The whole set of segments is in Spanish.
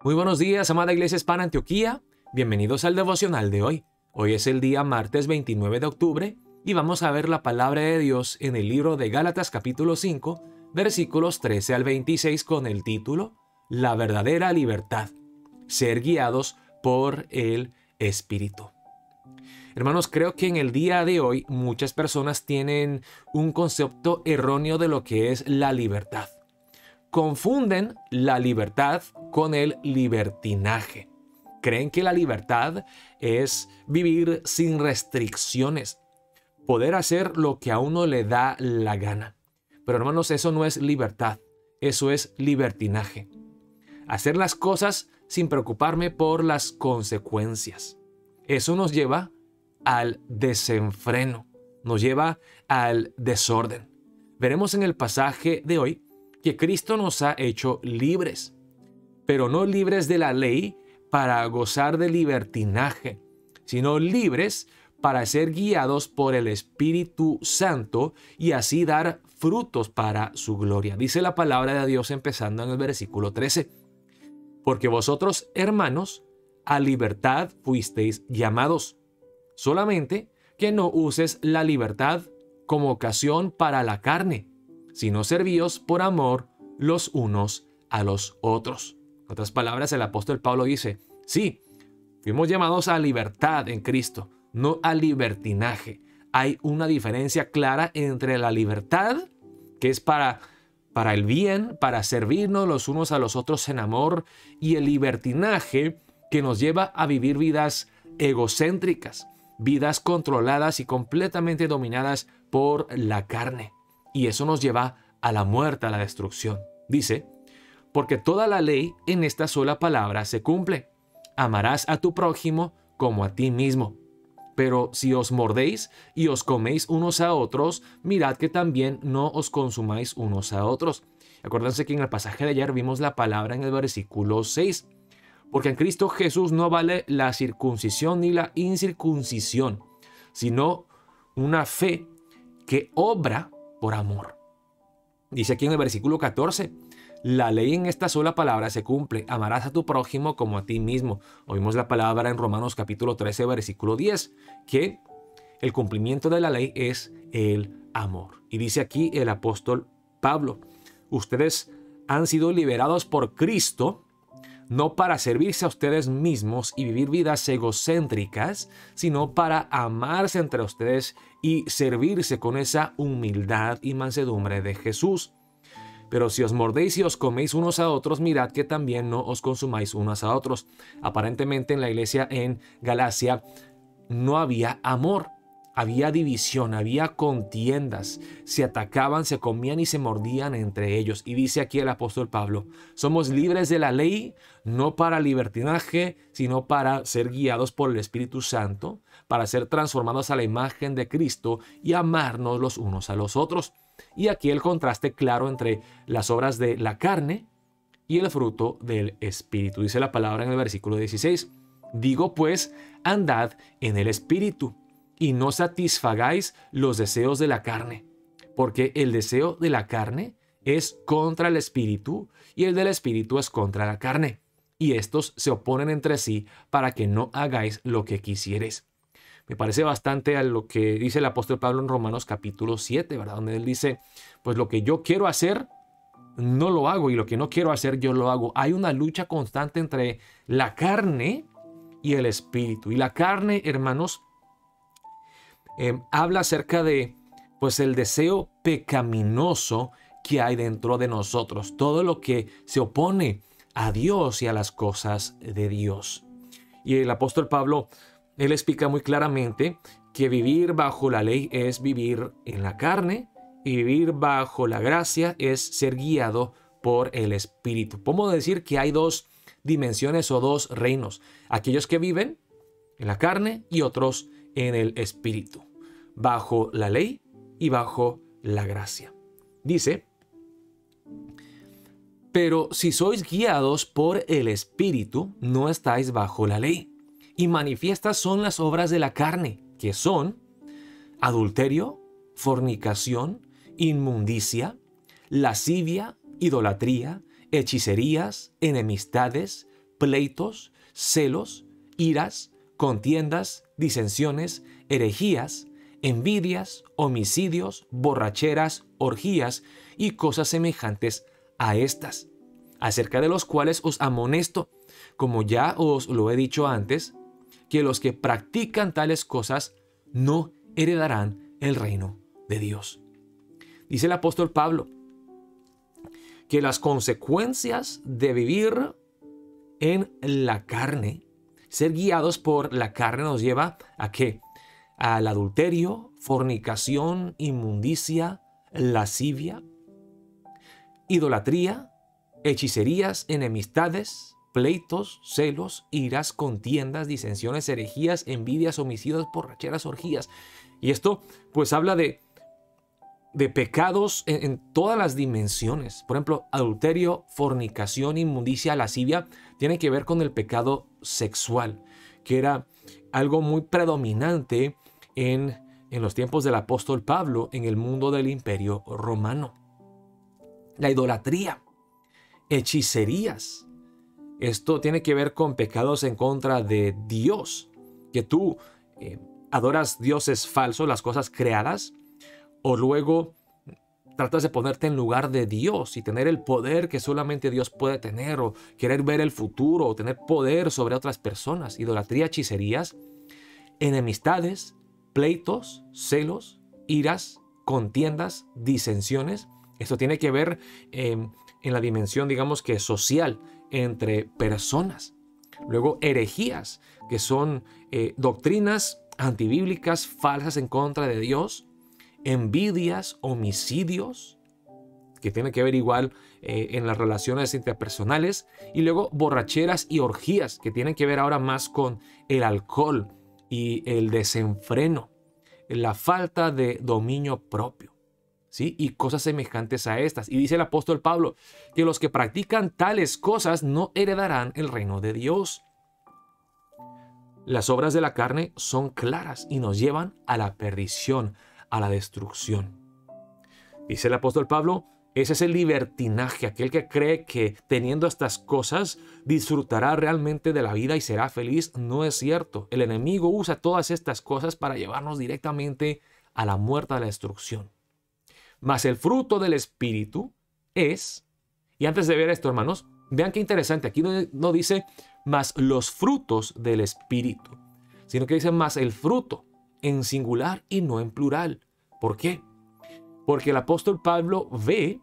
Muy buenos días, amada Iglesia Hispana Antioquía. Bienvenidos al devocional de hoy. Hoy es el día martes 29 de octubre y vamos a ver la palabra de Dios en el libro de Gálatas capítulo 5, versículos 13 al 26 con el título La verdadera libertad, ser guiados por el Espíritu. Hermanos, creo que en el día de hoy muchas personas tienen un concepto erróneo de lo que es la libertad. Confunden la libertad con el libertinaje. Creen que la libertad es vivir sin restricciones, poder hacer lo que a uno le da la gana. Pero hermanos, eso no es libertad, eso es libertinaje. Hacer las cosas sin preocuparme por las consecuencias. Eso nos lleva al desenfreno, nos lleva al desorden. Veremos en el pasaje de hoy que Cristo nos ha hecho libres, pero no libres de la ley para gozar de libertinaje, sino libres para ser guiados por el Espíritu Santo y así dar frutos para su gloria. Dice la palabra de Dios empezando en el versículo 13. Porque vosotros, hermanos, a libertad fuisteis llamados, solamente que no uses la libertad como ocasión para la carne, sino servíos por amor los unos a los otros. En otras palabras, el apóstol Pablo dice, sí, fuimos llamados a libertad en Cristo, no a libertinaje. Hay una diferencia clara entre la libertad, que es para el bien, para servirnos los unos a los otros en amor, y el libertinaje que nos lleva a vivir vidas egocéntricas, vidas controladas y completamente dominadas por la carne. Y eso nos lleva a la muerte, a la destrucción. Dice, porque toda la ley en esta sola palabra se cumple. Amarás a tu prójimo como a ti mismo. Pero si os mordéis y os coméis unos a otros, mirad que también no os consumáis unos a otros. Acuérdense que en el pasaje de ayer vimos la palabra en el versículo 6. Porque en Cristo Jesús no vale la circuncisión ni la incircuncisión, sino una fe que obra por amor. Dice aquí en el versículo 14, la ley en esta sola palabra se cumple, amarás a tu prójimo como a ti mismo. Oímos la palabra en Romanos capítulo 13, versículo 10, que el cumplimiento de la ley es el amor. Y dice aquí el apóstol Pablo, ustedes han sido liberados por Cristo, no para servirse a ustedes mismos y vivir vidas egocéntricas, sino para amarse entre ustedes y servirse con esa humildad y mansedumbre de Jesús. Pero si os mordéis y os coméis unos a otros, mirad que también no os consumáis unos a otros. Aparentemente en la iglesia en Galacia no había amor. Había división, había contiendas, se atacaban, se comían y se mordían entre ellos. Y dice aquí el apóstol Pablo, somos libres de la ley, no para libertinaje, sino para ser guiados por el Espíritu Santo, para ser transformados a la imagen de Cristo y amarnos los unos a los otros. Y aquí el contraste claro entre las obras de la carne y el fruto del Espíritu. Dice la palabra en el versículo 16, digo pues, andad en el Espíritu, y no satisfagáis los deseos de la carne, porque el deseo de la carne es contra el Espíritu y el del Espíritu es contra la carne, y estos se oponen entre sí para que no hagáis lo que quisiereis. Me parece bastante a lo que dice el apóstol Pablo en Romanos capítulo 7, ¿verdad? Donde él dice, pues lo que yo quiero hacer, no lo hago, y lo que no quiero hacer, yo lo hago. Hay una lucha constante entre la carne y el Espíritu. Y la carne, hermanos, habla acerca de pues el deseo pecaminoso que hay dentro de nosotros, todo lo que se opone a Dios y a las cosas de Dios. Y el apóstol Pablo, él explica muy claramente que vivir bajo la ley es vivir en la carne y vivir bajo la gracia es ser guiado por el Espíritu. Podemos decir que hay dos dimensiones o dos reinos, aquellos que viven en la carne y otros en el Espíritu, bajo la ley y bajo la gracia. Dice, pero si sois guiados por el Espíritu, no estáis bajo la ley. Y manifiestas son las obras de la carne, que son adulterio, fornicación, inmundicia, lascivia, idolatría, hechicerías, enemistades, pleitos, celos, iras, contiendas, disensiones, herejías, envidias, homicidios, borracheras, orgías y cosas semejantes a estas, acerca de los cuales os amonesto, como ya os lo he dicho antes, que los que practican tales cosas no heredarán el reino de Dios. Dice el apóstol Pablo que las consecuencias de vivir en la carne, ser guiados por la carne, nos lleva ¿a qué? Al adulterio, fornicación, inmundicia, lascivia, idolatría, hechicerías, enemistades, pleitos, celos, iras, contiendas, disensiones, herejías, envidias, homicidios, borracheras, orgías. Y esto pues habla de pecados en todas las dimensiones. Por ejemplo, adulterio, fornicación, inmundicia, lascivia, tiene que ver con el pecado sexual, que era algo muy predominante en los tiempos del apóstol Pablo en el mundo del imperio romano. La idolatría, hechicerías. Esto tiene que ver con pecados en contra de Dios, que tú adoras dioses falsos, las cosas creadas, o luego tratas de ponerte en lugar de Dios y tener el poder que solamente Dios puede tener, o querer ver el futuro, o tener poder sobre otras personas. Idolatría, hechicerías, enemistades, pleitos, celos, iras, contiendas, disensiones. Esto tiene que ver en la dimensión, digamos que social, entre personas. Luego herejías, que son doctrinas antibíblicas falsas en contra de Dios. Envidias, homicidios, que tienen que ver igual en las relaciones interpersonales. Y luego borracheras y orgías, que tienen que ver ahora más con el alcohol y el desenfreno, la falta de dominio propio, ¿sí? Y cosas semejantes a estas. Y dice el apóstol Pablo que los que practican tales cosas no heredarán el reino de Dios. Las obras de la carne son claras y nos llevan a la perdición, a la destrucción. Dice el apóstol Pablo, ese es el libertinaje, aquel que cree que teniendo estas cosas disfrutará realmente de la vida y será feliz. No es cierto. El enemigo usa todas estas cosas para llevarnos directamente a la muerte, a la destrucción. Mas el fruto del Espíritu es, y antes de ver esto, hermanos, vean qué interesante, aquí no dice más los frutos del Espíritu, sino que dice más el fruto, en singular y no en plural. ¿Por qué? Porque el apóstol Pablo ve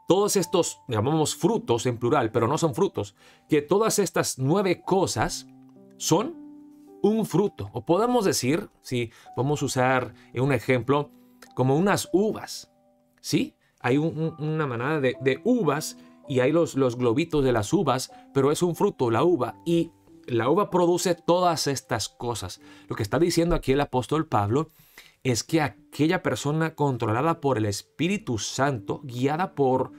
todos estos, llamamos frutos en plural, pero no son frutos, que todas estas 9 cosas son un fruto. O podemos decir, si vamos a usar un ejemplo, como unas uvas, ¿sí? Hay una manada de uvas y hay los globitos de las uvas, pero es un fruto, la uva, y la uva produce todas estas cosas. Lo que está diciendo aquí el apóstol Pablo es que aquella persona controlada por el Espíritu Santo, guiada por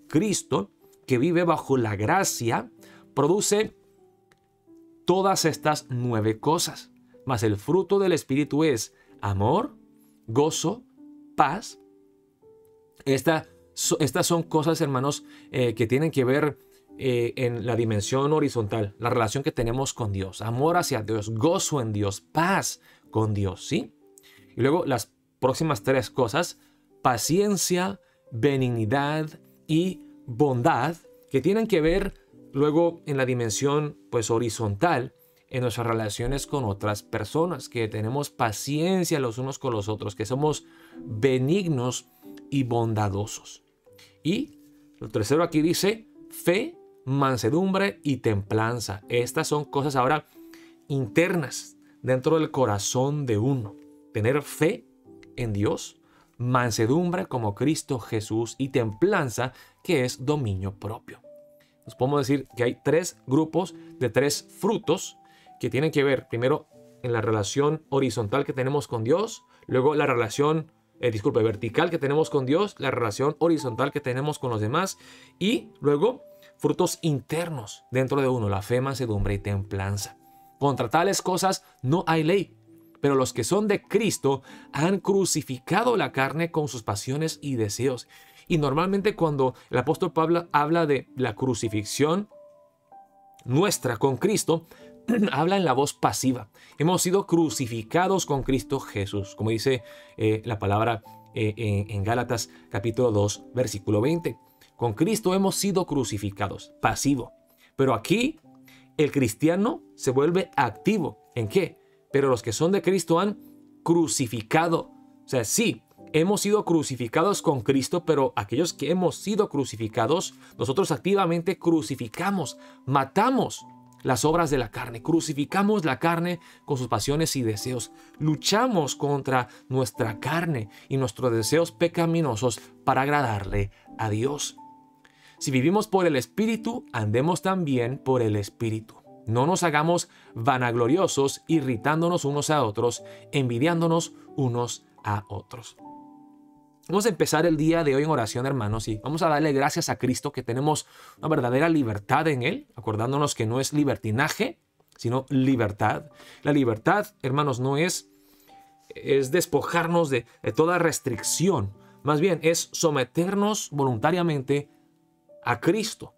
Cristo, que vive bajo la gracia, produce todas estas 9 cosas. Mas el fruto del Espíritu es amor, gozo, paz. Estas son cosas, hermanos, que tienen que ver en la dimensión horizontal, la relación que tenemos con Dios, amor hacia Dios, gozo en Dios, paz con Dios, ¿sí? Y luego las próximas 3 cosas, paciencia, benignidad y bondad, que tienen que ver luego en la dimensión pues horizontal, en nuestras relaciones con otras personas, que tenemos paciencia los unos con los otros, que somos benignos y bondadosos. Y lo tercero aquí dice fe, mansedumbre y templanza. Estas son cosas ahora internas dentro del corazón de uno. Tener fe en Dios, mansedumbre como Cristo Jesús y templanza, que es dominio propio. Nos podemos decir que hay 3 grupos de 3 frutos que tienen que ver primero en la relación horizontal que tenemos con Dios, luego la relación vertical que tenemos con Dios, la relación horizontal que tenemos con los demás, y luego frutos internos dentro de uno, la fe, mansedumbre y templanza. Contra tales cosas no hay ley, pero los que son de Cristo han crucificado la carne con sus pasiones y deseos. Y normalmente cuando el apóstol Pablo habla de la crucifixión, nuestra con Cristo, habla en la voz pasiva. Hemos sido crucificados con Cristo Jesús, como dice la palabra en Gálatas capítulo 2, versículo 20. Con Cristo hemos sido crucificados, pasivo. Pero aquí el cristiano se vuelve activo. ¿En qué? Pero los que son de Cristo han crucificado. O sea, sí, hemos sido crucificados con Cristo, pero aquellos que hemos sido crucificados, nosotros activamente crucificamos, matamos las obras de la carne, crucificamos la carne con sus pasiones y deseos, luchamos contra nuestra carne y nuestros deseos pecaminosos para agradarle a Dios. Si vivimos por el Espíritu, andemos también por el Espíritu. No nos hagamos vanagloriosos, irritándonos unos a otros, envidiándonos unos a otros. Vamos a empezar el día de hoy en oración, hermanos, y vamos a darle gracias a Cristo que tenemos una verdadera libertad en Él, acordándonos que no es libertinaje, sino libertad. La libertad, hermanos, no es despojarnos de toda restricción, más bien es someternos voluntariamente a Cristo,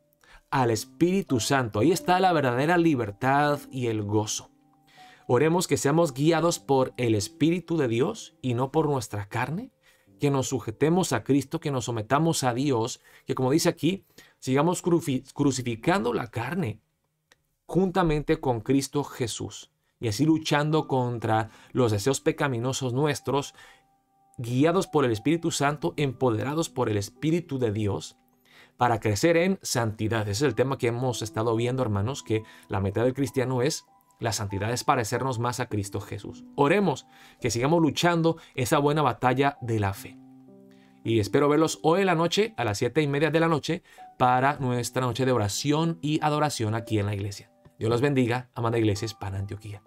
al Espíritu Santo. Ahí está la verdadera libertad y el gozo. Oremos que seamos guiados por el Espíritu de Dios y no por nuestra carne, que nos sujetemos a Cristo, que nos sometamos a Dios, que como dice aquí, sigamos crucificando la carne juntamente con Cristo Jesús y así luchando contra los deseos pecaminosos nuestros, guiados por el Espíritu Santo, empoderados por el Espíritu de Dios, para crecer en santidad. Ese es el tema que hemos estado viendo, hermanos, que la meta del cristiano es la santidad, es parecernos más a Cristo Jesús. Oremos que sigamos luchando esa buena batalla de la fe. Y espero verlos hoy en la noche, a las 7:30 de la noche, para nuestra noche de oración y adoración aquí en la iglesia. Dios los bendiga, amada iglesia Hispana Antioquía.